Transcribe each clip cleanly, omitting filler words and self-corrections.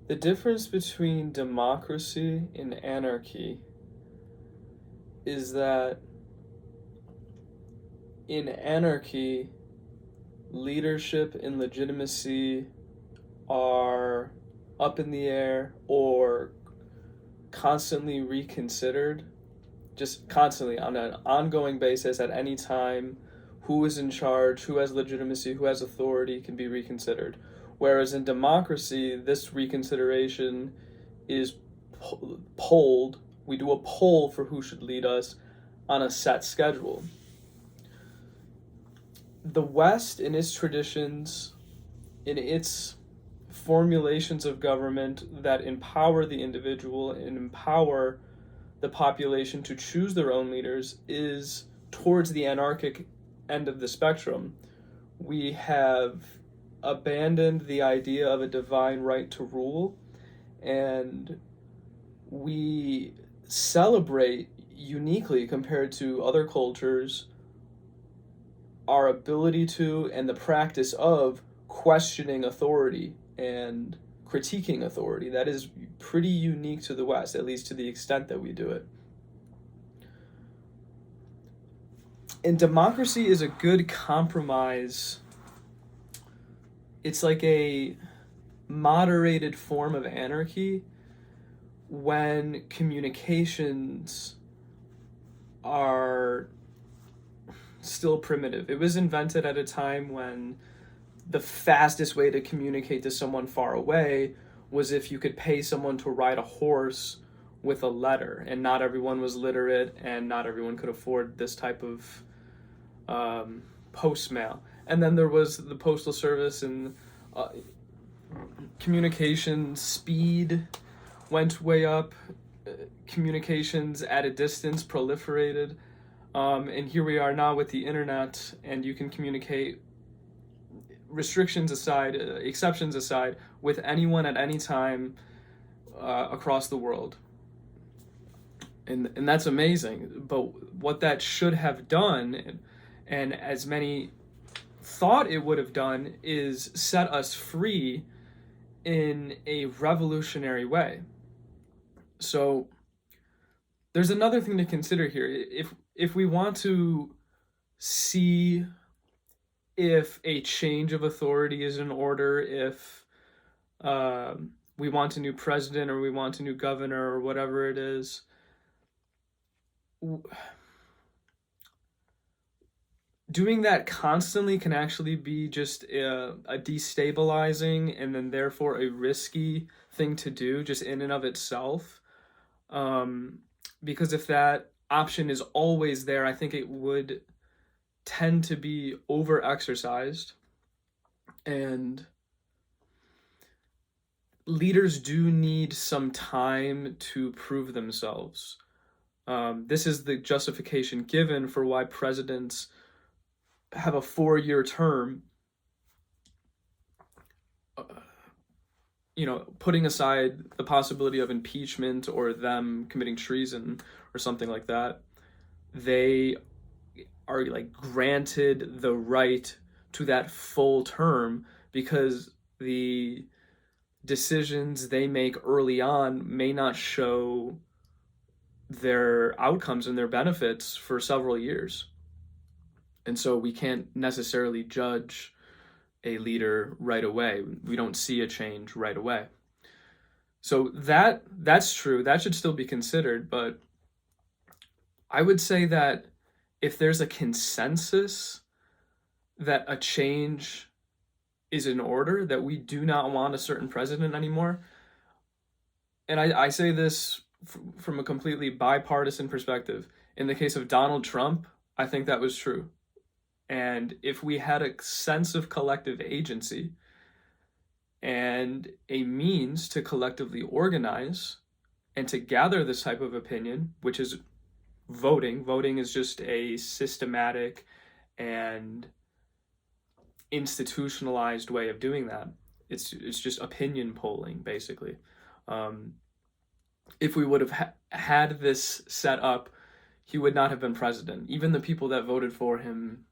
The difference between democracy and anarchy is that in anarchy, leadership and legitimacy are up in the air or constantly reconsidered, just constantly on an ongoing basis at any time. Who is in charge, who has legitimacy, who has authority can be reconsidered. Whereas in democracy, this reconsideration is polled. We do a poll for who should lead us on a set schedule. The West, in its traditions, in its formulations of government that empower the individual and empower the population to choose their own leaders, is towards the anarchic end of the spectrum. We have abandoned the idea of a divine right to rule, and we celebrate uniquely compared to other cultures our ability to and the practice of questioning authority and critiquing authority. That is pretty unique to the West, at least to the extent that we do it. And democracy is a good compromise. It's like a moderated form of anarchy when communications are still primitive. It was invented at a time when the fastest way to communicate to someone far away was if you could pay someone to ride a horse with a letter, and not everyone was literate and not everyone could afford this type of post mail. And then there was the postal service, and communication speed went way up. Communications at a distance proliferated. And here we are now with the internet, and you can communicate, restrictions aside, exceptions aside, with anyone at any time across the world. And that's amazing. But what that should have done, and as many thought it would have done, is set us free in a revolutionary way. So there's another thing to consider here. If we want to see if a change of authority is in order, if we want a new president or we want a new governor or whatever it is, doing that constantly can actually be just a destabilizing and then therefore a risky thing to do just in and of itself. Because if that option is always there, I think it would tend to be over exercised, and leaders do need some time to prove themselves. This is the justification given for why presidents have a 4-year term, putting aside the possibility of impeachment or them committing treason or something like that. They are like granted the right to that full term because the decisions they make early on may not show their outcomes and their benefits for several years. And so we can't necessarily judge a leader right away. We don't see a change right away. So that's true. That should still be considered, but I would say that if there's a consensus that a change is in order, that we do not want a certain president anymore, and I say this from a completely bipartisan perspective. In the case of Donald Trump, I think that was true. And if we had a sense of collective agency and a means to collectively organize and to gather this type of opinion, which is voting is just a systematic and institutionalized way of doing that. It's just opinion polling, basically. If we would have had this set up, he would not have been president. Even the people that voted for him,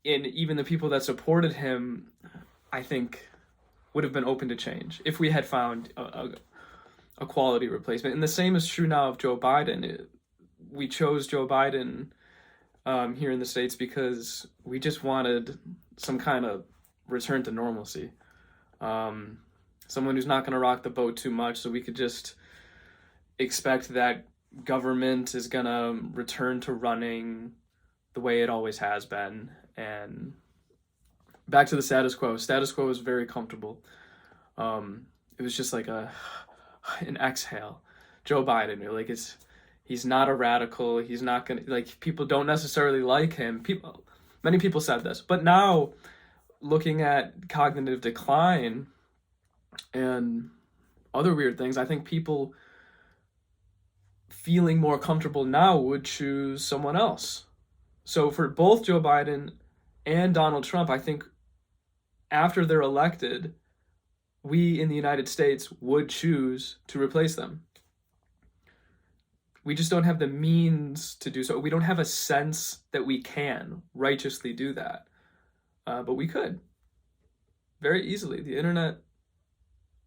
and even the people that supported him, I think would have been open to change if we had found a quality replacement. And the same is true now of Joe Biden. We chose Joe Biden here in the States because we just wanted some kind of return to normalcy. Someone who's not going to rock the boat too much, so we could just expect that government is going to return to running the way it always has been. And back to the status quo. Status quo is very comfortable. It was just like an exhale. Joe Biden, like, he's not a radical. He's not gonna, like, people don't necessarily like him. Many people said this, but now looking at cognitive decline and other weird things, I think people feeling more comfortable now would choose someone else. So for both Joe Biden and Donald Trump, I think after they're elected, we in the United States would choose to replace them. We just don't have the means to do so. We don't have a sense that we can righteously do that. But we could very easily. The internet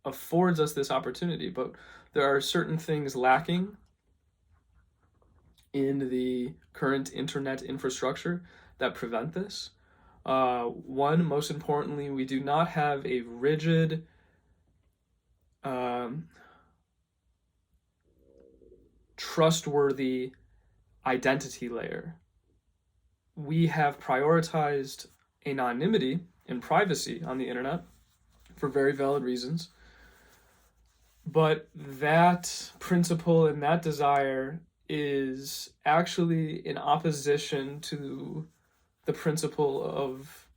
affords us this opportunity, but there are certain things lacking in the current internet infrastructure that prevent this. One, most importantly, we do not have a rigid trustworthy identity layer. We have prioritized anonymity and privacy on the internet for very valid reasons. But that principle and that desire is actually in opposition to the principle of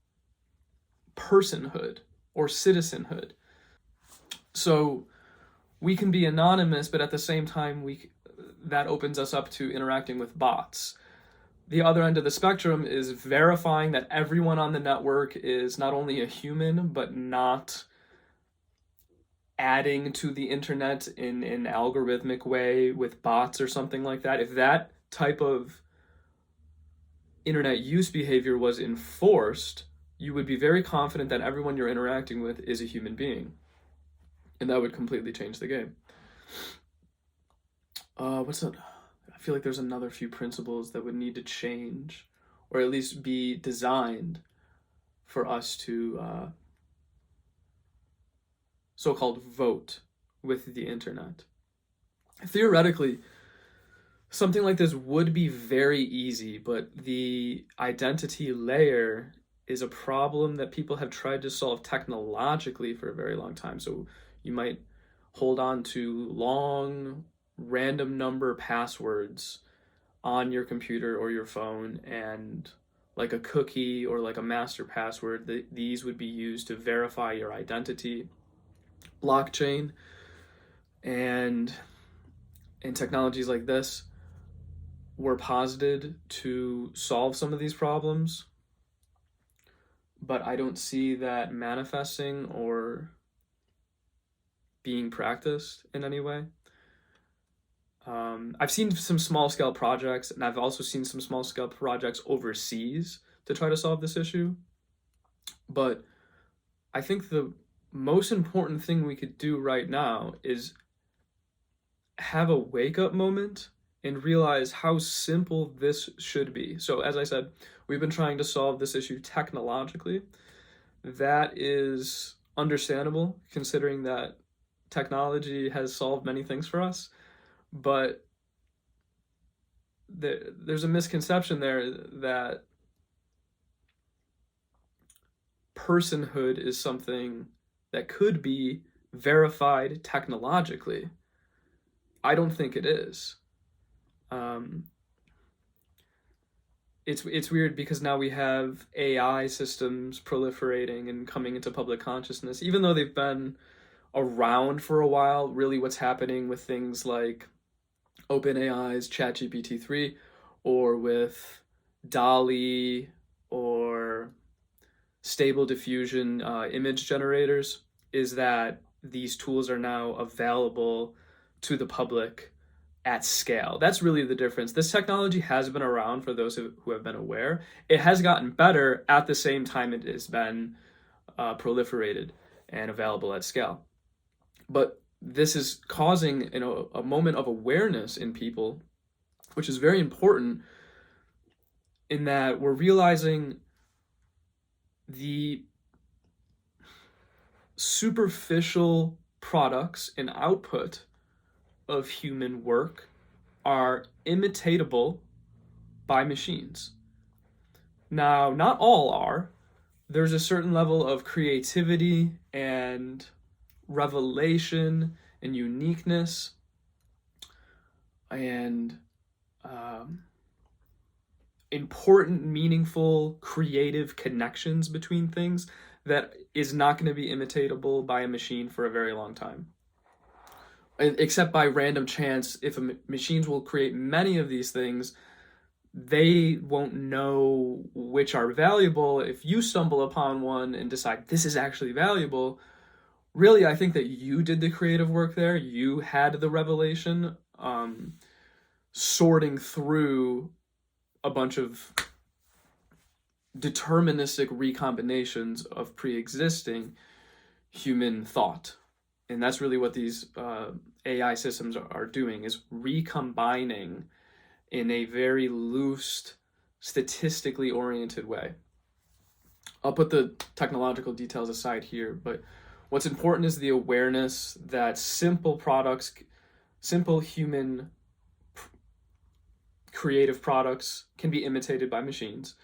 personhood or citizenhood. So we can be anonymous, but at the same time, that opens us up to interacting with bots. The other end of the spectrum is verifying that everyone on the network is not only a human, but not adding to the internet in an algorithmic way with bots or something like that. If that type of internet use behavior was enforced, you would be very confident that everyone you're interacting with is a human being. And that would completely change the game. What's that? I feel like there's another few principles that would need to change, or at least be designed for us to so-called vote with the internet. Theoretically, something like this would be very easy, but the identity layer is a problem that people have tried to solve technologically for a very long time. So you might hold on to long random number passwords on your computer or your phone, and like a cookie or like a master password, these would be used to verify your identity. Blockchain and technologies like this were posited to solve some of these problems, but I don't see that manifesting or being practiced in any way. I've seen some small-scale projects, and I've also seen some small-scale projects overseas to try to solve this issue. But I think the most important thing we could do right now is have a wake-up moment and realize how simple this should be. So as I said, we've been trying to solve this issue technologically. That is understandable, considering that technology has solved many things for us. But there's a misconception there that personhood is something that could be verified technologically. I don't think it is. It's weird because now we have AI systems proliferating and coming into public consciousness, even though they've been around for a while. Really, what's happening with things like OpenAI's ChatGPT-3, or with DALL-E or Stable Diffusion image generators, is that these tools are now available to the public at scale. That's really the difference. This technology has been around for those who have been aware. It has gotten better at the same time it has been proliferated. and available at scale. But this is causing, you know, a moment of awareness in people, which is very important, in that we're realizing the superficial products and output of human work are imitatable by machines. Now, not all are. There's a certain level of creativity and revelation and uniqueness and important, meaningful, creative connections between things that is not going to be imitatable by a machine for a very long time. Except by random chance, if machines will create many of these things, they won't know which are valuable. If you stumble upon one and decide this is actually valuable, really, I think that you did the creative work there. You had the revelation, sorting through a bunch of deterministic recombinations of pre-existing human thought. And that's really what these AI systems are doing, is recombining in a very loose, statistically oriented way. I'll put the technological details aside here, but what's important is the awareness that simple products, simple human creative products can be imitated by machines,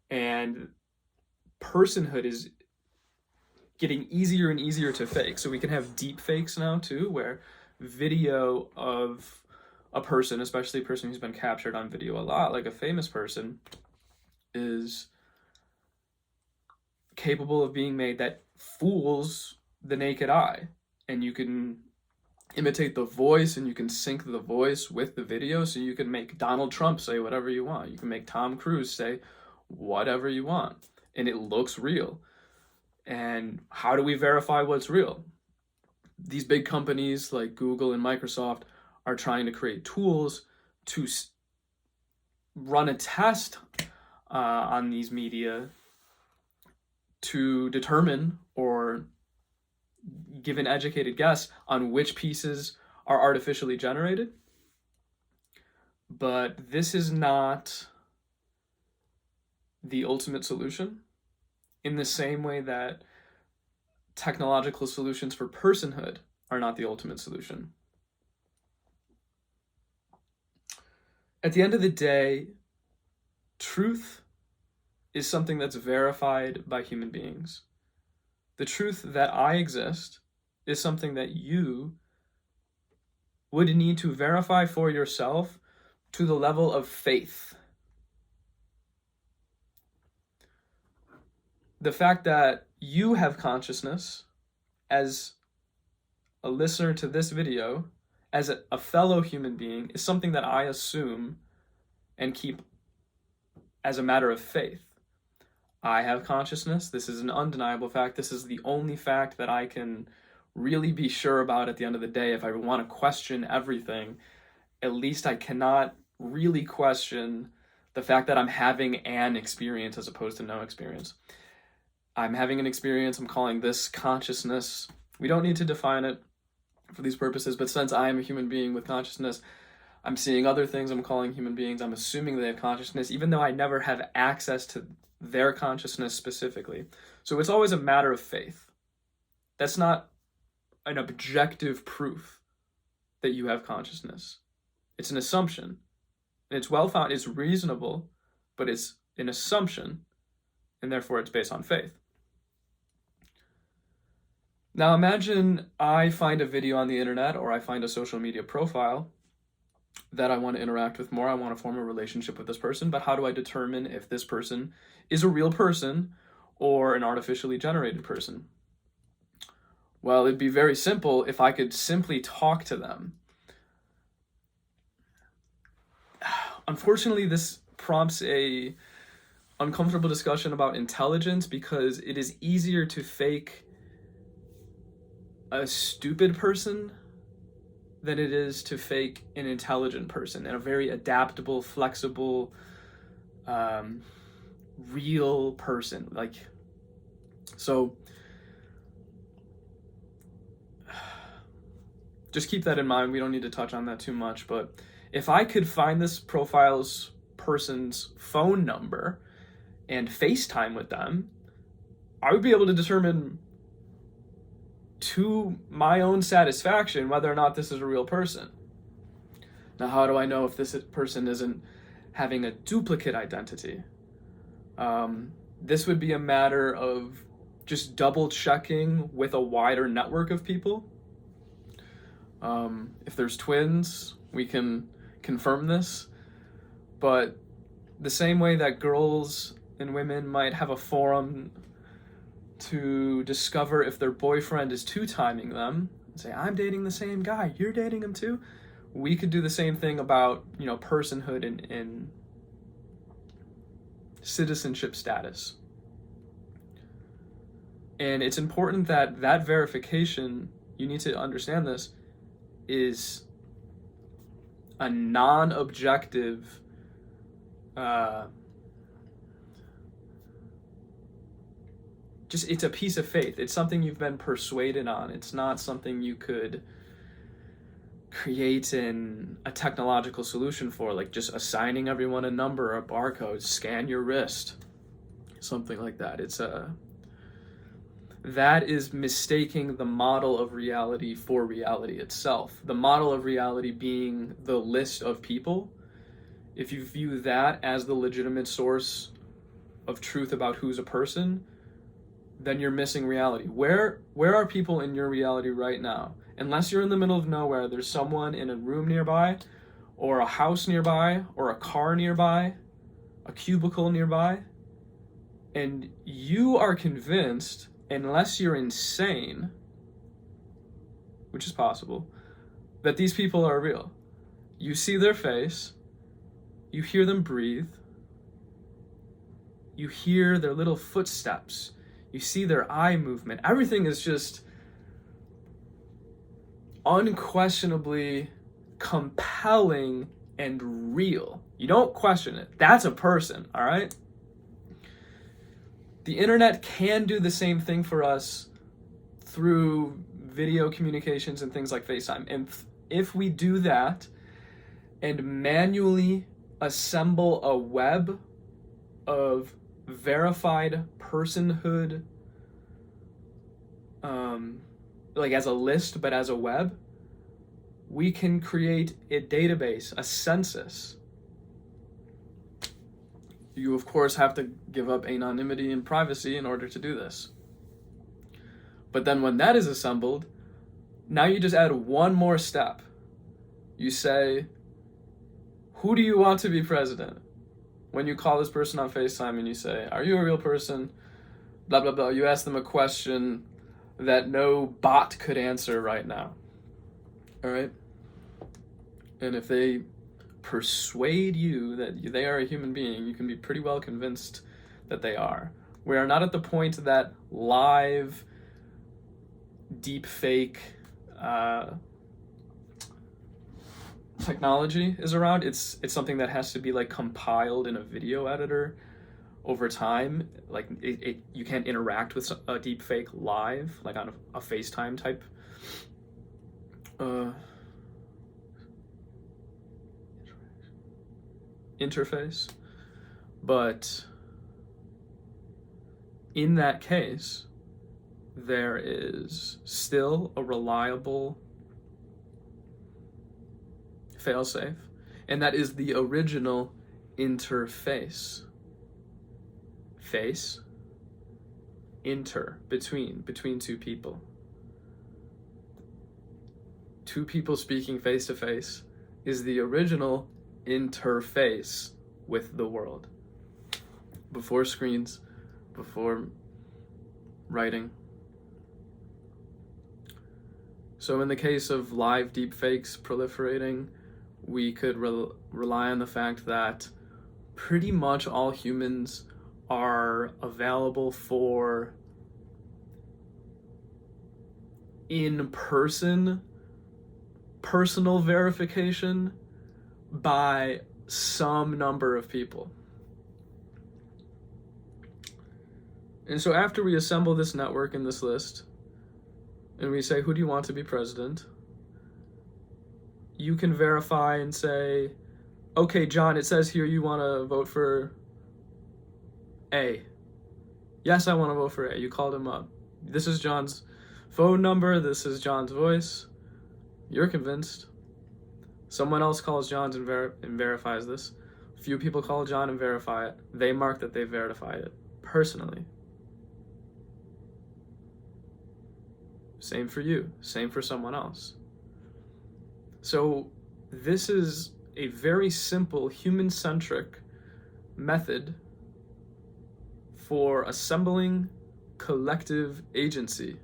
and personhood is getting easier and easier to fake. So we can have deep fakes now too, where video of a person, especially a person who's been captured on video a lot, like a famous person, is capable of being made that fools the naked eye. And you can imitate the voice, and you can sync the voice with the video, so you can make Donald Trump say whatever you want. You can make Tom Cruise say whatever you want, and it looks real. And how do we verify what's real? These big companies like Google and Microsoft are trying to create tools to run a test on these media to determine or give an educated guess on which pieces are artificially generated. But this is not the ultimate solution, in the same way that technological solutions for personhood are not the ultimate solution. At the end of the day, truth is something that's verified by human beings. The truth that I exist is something that you would need to verify for yourself to the level of faith. The fact that you have consciousness as a listener to this video, as a fellow human being, is something that I assume and keep as a matter of faith. I have consciousness. This is an undeniable fact. This is the only fact that I can really be sure about at the end of the day. If I want to question everything, at least I cannot really question the fact that I'm having an experience as opposed to no experience. I'm having an experience. I'm calling this consciousness. We don't need to define it for these purposes, but since I am a human being with consciousness, I'm seeing other things I'm calling human beings. I'm assuming they have consciousness, even though I never have access to their consciousness specifically. So it's always a matter of faith. That's not an objective proof that you have consciousness. It's an assumption. And it's well founded, it's reasonable, but it's an assumption, and therefore it's based on faith. Now imagine I find a video on the internet, or I find a social media profile that I want to interact with more. I want to form a relationship with this person, but how do I determine if this person is a real person or an artificially generated person? Well, it'd be very simple if I could simply talk to them. Unfortunately, this prompts a uncomfortable discussion about intelligence, because it is easier to fake a stupid person than it is to fake an intelligent person, and a very adaptable, flexible, real person. So just keep that in mind. We don't need to touch on that too much, but if I could find this profile's person's phone number and FaceTime with them, I would be able to determine to my own satisfaction whether or not this is a real person. Now, how do I know if this person isn't having a duplicate identity? This would be a matter of just double checking with a wider network of people. If there's twins, we can confirm this. But the same way that girls and women might have a forum to discover if their boyfriend is two-timing them, and say, I'm dating the same guy, you're dating him too, we could do the same thing about, personhood and citizenship status. And it's important that that verification, you need to understand this, is a non-objective it's a piece of faith. It's something you've been persuaded on. It's not something you could create a technological solution for, like just assigning everyone a number or a barcode, scan your wrist, something like that. That is mistaking the model of reality for reality itself. The model of reality being the list of people. If you view that as the legitimate source of truth about who's a person, then you're missing reality. Where are people in your reality right now? Unless you're in the middle of nowhere, there's someone in a room nearby, or a house nearby, or a car nearby, a cubicle nearby, and you are convinced, unless you're insane, which is possible, that these people are real. You see their face, you hear them breathe, you hear their little footsteps, you see their eye movement. Everything is just unquestionably compelling and real. You don't question it. That's a person, all right? The internet can do the same thing for us through video communications and things like FaceTime. And if we do that and manually assemble a web of verified personhood, like as a list, but as a web, we can create a database, a census. You, of course, have to give up anonymity and privacy in order to do this. But then when that is assembled, now you just add one more step. You say, who do you want to be president? When you call this person on FaceTime and you say, are you a real person? Blah, blah, blah. You ask them a question that no bot could answer right now. All right? And if they persuade you that they are a human being, you can be pretty well convinced that they are. We are not at the point that live deep fake technology is around. It's something that has to be like compiled in a video editor over time. Like you can't interact with a deep fake live, like on a FaceTime type interface. But in that case, there is still a reliable failsafe, and that is the original interface. Face, inter, between two people. Two people speaking face to face is the original interface with the world. Before screens, before writing. So in the case of live deepfakes proliferating, we could rely on the fact that pretty much all humans are available for in-person personal verification by some number of people. And so after we assemble this network and this list, and we say, who do you want to be president? you can verify and say, okay, John, it says here you want to vote for A. Yes, I want to vote for A. You called him up. This is John's phone number. This is John's voice. You're convinced. Someone else calls John and verifies this. A few people call John and verify it. They mark that they verified it personally. Same for you. Same for someone else. So this is a very simple human-centric method for assembling collective agency.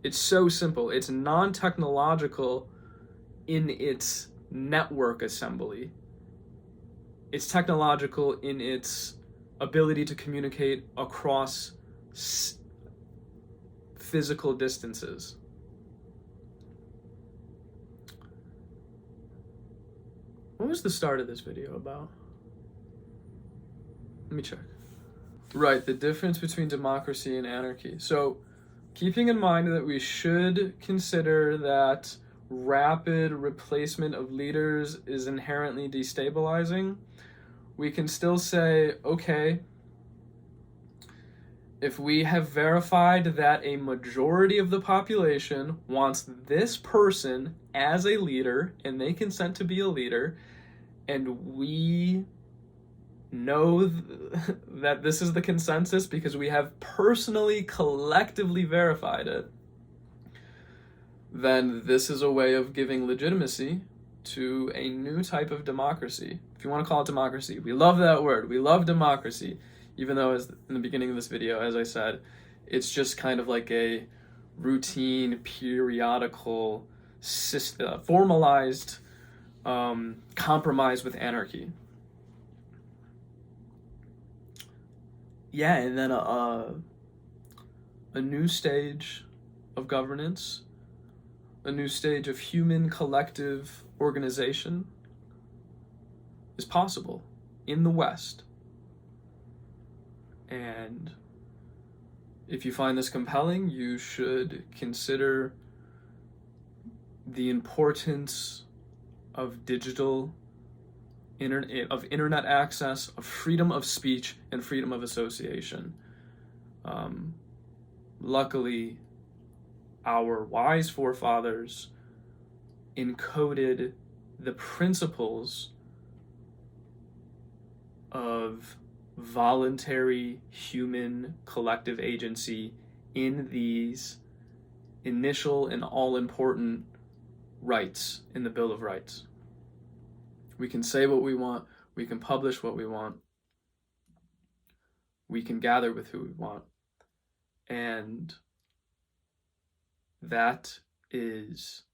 It's so simple. It's non-technological in its network assembly. It's technological in its ability to communicate across physical distances. What was the start of this video about? Let me check. Right, the difference between democracy and anarchy. So, keeping in mind that we should consider that rapid replacement of leaders is inherently destabilizing, we can still say, okay, if we have verified that a majority of the population wants this person as a leader and they consent to be a leader, and we know that this is the consensus because we have personally, collectively verified it, then this is a way of giving legitimacy to a new type of democracy. If you want to call it democracy, we love that word. We love democracy. Even though, as in the beginning of this video, as I said, it's just kind of like a routine, periodical, formalized compromise with anarchy. Yeah, and then a new stage of governance, a new stage of human collective organization is possible in the West. And if you find this compelling, you should consider the importance of internet access, of freedom of speech, and freedom of association. Luckily, our wise forefathers encoded the principles of voluntary human collective agency in these initial and all-important rights in the Bill of Rights. We can say what we want, we can publish what we want, we can gather with who we want, and that is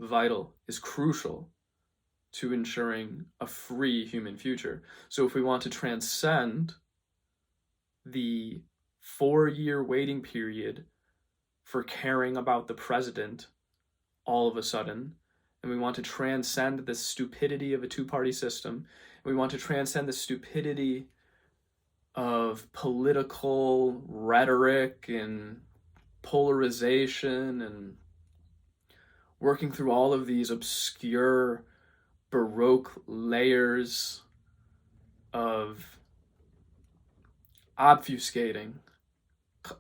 vital, is crucial to ensuring a free human future. So if we want to transcend the 4-year waiting period for caring about the president all of a sudden, and we want to transcend the stupidity of a two-party system, and we want to transcend the stupidity of political rhetoric and polarization and working through all of these obscure Baroque layers of obfuscating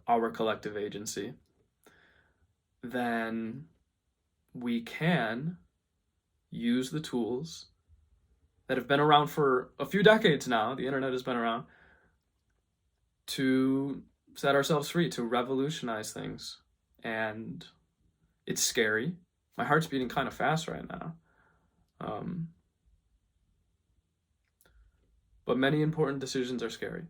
our collective agency, then we can use the tools that have been around for a few decades now, the internet has been around, to set ourselves free, to revolutionize things. And it's scary. My heart's beating kind of fast right now. But many important decisions are scary.